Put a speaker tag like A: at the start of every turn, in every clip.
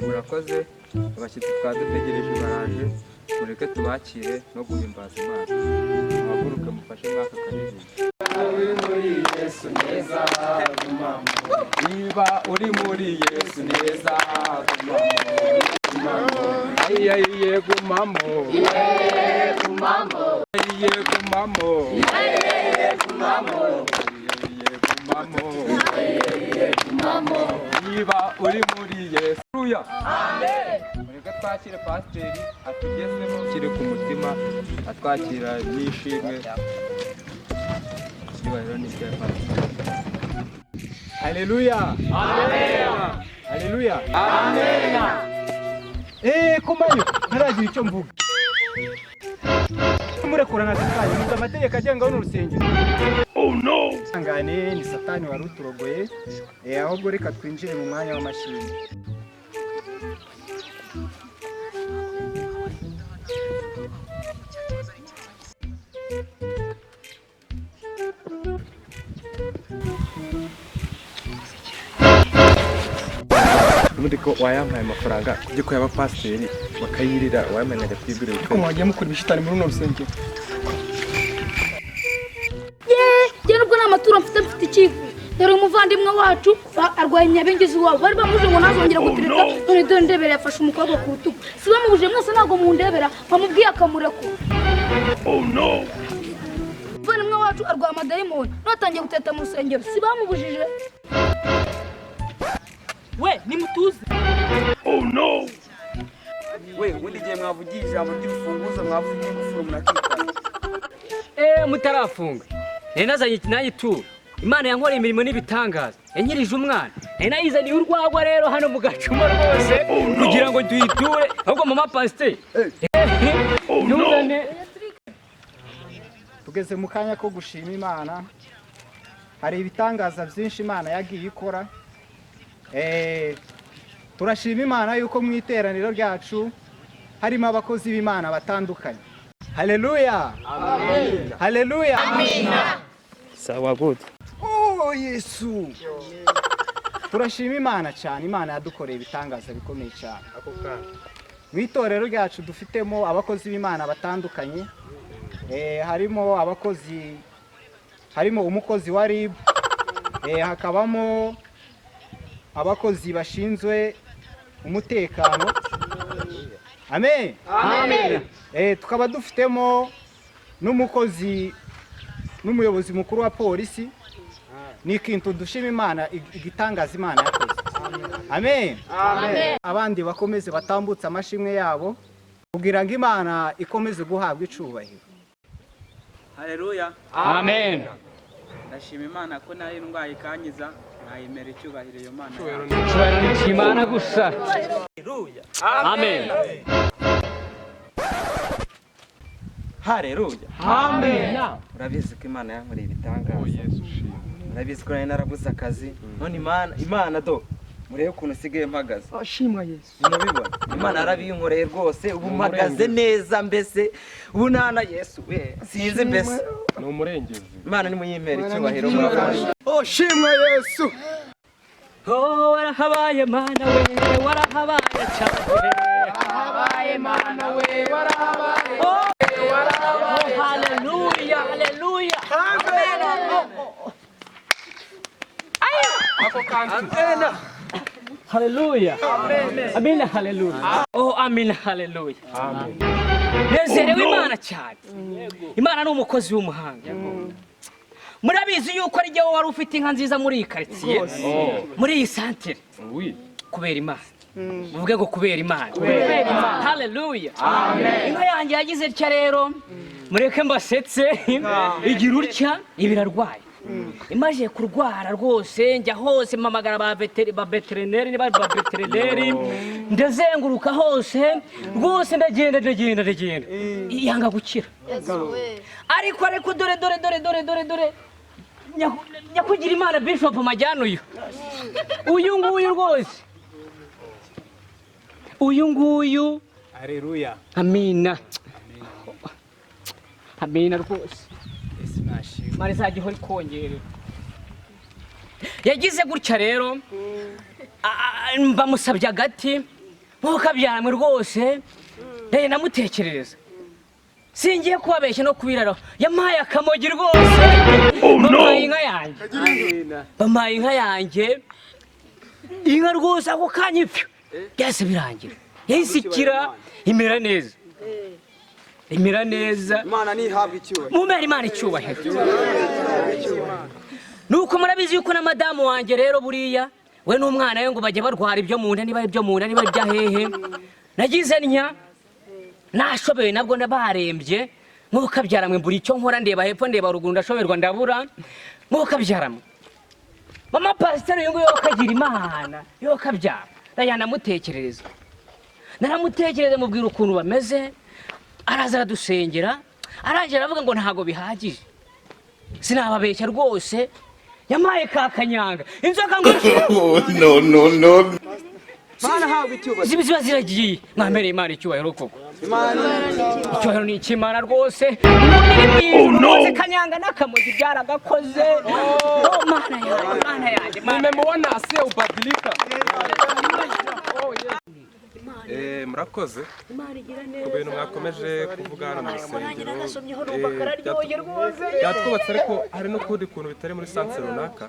A: murakoze abashyitsi twadutegereje baraje mureke tubakire no guhimbaza Imana muhaguruke mufashe mwaka karirimbo muri Yesu neza gumamo niba uri muri Yesu neza gumamo iye gumamo niba uri muri Yesu. Amen. Mureke twakire pasiteri atugezemo kiri ku mutima atwakira n'ishimwe icyubahiro ni icya pasiteri.
B: Haleluya. Amen. Haleluya.
A: Amen.
B: Kumanyo ntaragira icyo mvuga murekurana satani muzi amategeko agenga n'urusengero. Oh no. Angane ni satani wari uturogoye ahubwo reka twinjire mu mwanya w'amashimwe. Mudiko wayampaye amafaranga kujye ko yaba pasiteri bakayirira wayamenyaga twigurira uko mwagiye mukora ibishitani muri runo rusengero.
C: Je nubwo n'amaturo mfite ikifu dore umuvandimwe wacu arwaye imyabengezi wabo bari bamuje ngo nazongera gutirika none dore ndebere yafashe umukobwa ku rutugu si bamubuje mwese ntago mundebera bamubwiye akamureko. Oh no. Umuvandimwe wacu arwaye amadayimoni natangiye guteta mu rusengero si bamubujije.
D: We nimutuze.
A: Oh no.
E: We ubundi gihe mwavugije ijambo ry'urufunguzo mwavugiye gufura munakika.
D: Mutarafunga nazanye nanjye tu Imana yankoreye imirimo n'ibitangaza yanyirije umwana nayizaniye urwagwa rero hano mu gacuma rwose kugira ngo tuyiture ahubwo mama pasiteri
B: tugeze mu kanya ko gushima Imana. Hari ibitangaza byinshi Imana yagiye ikora. Turashima Imana yuko mu iteraniro ryacu harimo abakozi b'Imana batandukanye. Haleluya. Amen. Haleluya. Amina.
A: Sawa good.
B: Oh Yesu. Turashima Imana cyane. Imana yadukoreye ibitangaza bikomeye cyane. Mu itorero ryacu dufitemo abakozi b'Imana batandukanye. Harimo umukozi wa RIB. Hakabamo abakozi bashinzwe umutekano. Amen. Amen. Tukaba dufitemo n'umuyobozi mukuru wa polisi. Ni ikintu dushima Imana igitangaza Imana yakoze. Amen. Amen. Abandi bakomeze batambutsa amashimwe yabo kugira ngo Imana ikomeze guhabwa icubahiro.
E: Haleluya.
D: Amen.
E: Ndashima Imana ko nayo ndwaye ikanyiza nkayimera icyubahiro iyo Mana.
D: Cyubahiro Imana gusa.
E: Haleluya.
D: Amen.
E: Haleluya.
D: Amen.
E: Urabizi ko Imana yankoreye ibitangaza. Urabizi ko nari narabuze akazi none Imana do murebe ukuntu usigaye mpagaze.
D: Ashimwa Yesu.
E: Murabibona Imana yarabiyinkoreye rwose ubu mpagaze neza mbese ubu nana Yesu we sinzi mbese
A: No murengezi.
E: Imana ni muyimpera icyubahiro murakoze.
B: Oh shimwa Yesu.
D: Oh warahabaye Mana we warahabaye cyane.
B: Warahabaye Mana we warahabaye.
D: Oh haleluya haleluya.
B: Amen.
D: Amen. Haleluya. Amen. Haleluya. Oh amen haleluya. Amen. Nezerewe Imana cyane. Imana ni umukozi w'umuhanga. Murabizi yuko ari jyewe wari ufite inka nziza muri iyi quartier. Muri iyi santere.
A: Oui.
D: Kubera Imana. Muvuge ngo kubera Imana. Haleluya. Amen. Inka yanjye yagize cya rero mureke mbasetse igira utya ibirarwaye. Imaje kurwara rwose njya hose mamagara ba veterineri ndazenguruka hose rwose ndagenda yanga gukira. Ariko dore nyakugira Imana Bishop Majyana uyu nguyu rwose uyu nguyu.
B: Haleluya.
D: Amina. amina rwose
B: Yesu nashimwe.
D: imana izajya ihora ikongerera yagize gutya rero bamusabye agati nk'uko abyamwe rwose namutekerereza singiye kubabeshya no kubiraraho yampaye akamogi rwose bampaye inka yanjye bampaye inka yanjye inka rwose ako kanya ipfa byose birangira yahise ikira imera neza imera neza
E: Imana nihabwa icyubahiro.
D: mumere imana icyubahiro nuko murabizi yuko na madamu wanjye rero buriya we n'umwana we ngo bajya barwara ibyo mu nda niba ibyo mu nda niba ibya hehe nagize ntya nashoboye nabwo barembye nk'uko abyaramwe mbura icyo nkora ndeba hepfo ndeba ruguru ndashoberwa ndabura nk'uko abyaramwe mama pasiteri uyu nguyu akagira imana yo kabyara ndayanamutekerereza naramutekereze mubwira ukuntu bameze araza aradusengera arangira aravuga ngo ntago bihagije sinababeshya rwose yamaye ka kanyanga inzoka ngo
E: no Imana habwa icyubahiro.
D: ziba ziragiye mwamere imana icyubahiro koko
E: Imana
D: icyubahiro ni ikimana rwose rwose kanyanga n'akamogi byaragakoze mana yanjye
A: nimemubona se ubadilika. Murakoze ku bintu mwakomeje kuvuga hano mu rusengero byatwubatse ariko hari n'ukundi kuntu bitari muri sanse runaka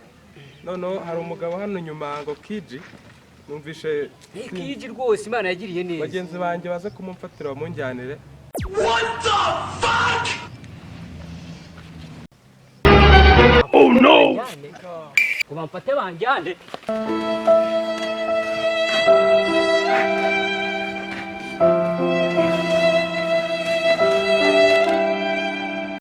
A: noneho hari umugabo hano nyuma ngo Kiji numvishe
D: Kiji rwose imana yagiriye neza
A: bagenzi banjye baze kumumfatira bamunjyanire.
D: ngo bamfate banjyane